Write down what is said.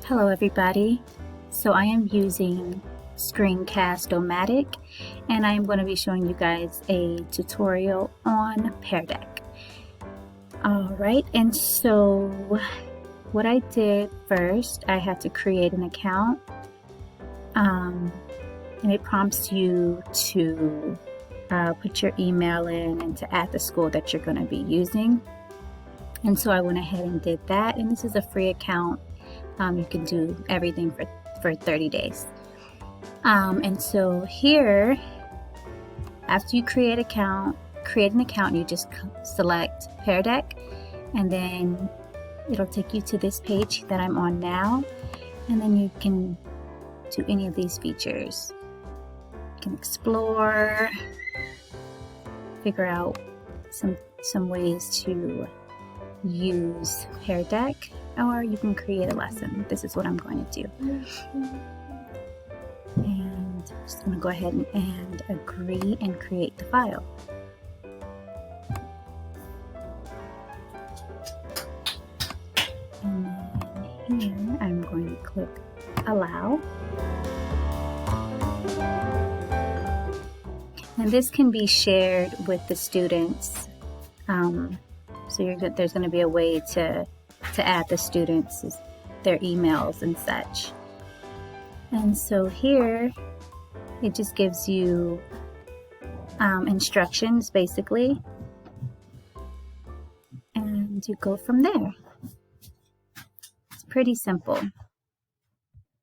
Hello everybody. So I am using Screencast-O-Matic and I'm going to be showing you guys a tutorial on Pear Deck. Alright, and so what I did first, I had to create an account and it prompts you to put your email in and to add the school that you're going to be using. And so I went ahead and did that, and this is a free account. You can do everything for 30 days. And so here, after you create an account, you just select Pear Deck, and then it'll take you to this page that I'm on now, and then you can do any of these features. You can explore, figure out some ways to use Pear Deck, or you can create a lesson. This is what I'm going to do. And I'm just going to go ahead and agree and create the file. And then here I'm going to click allow. And this can be shared with the students. So there's going to be a way to add the students, their emails and such. And so here, it just gives you instructions basically, and you go from there. It's pretty simple.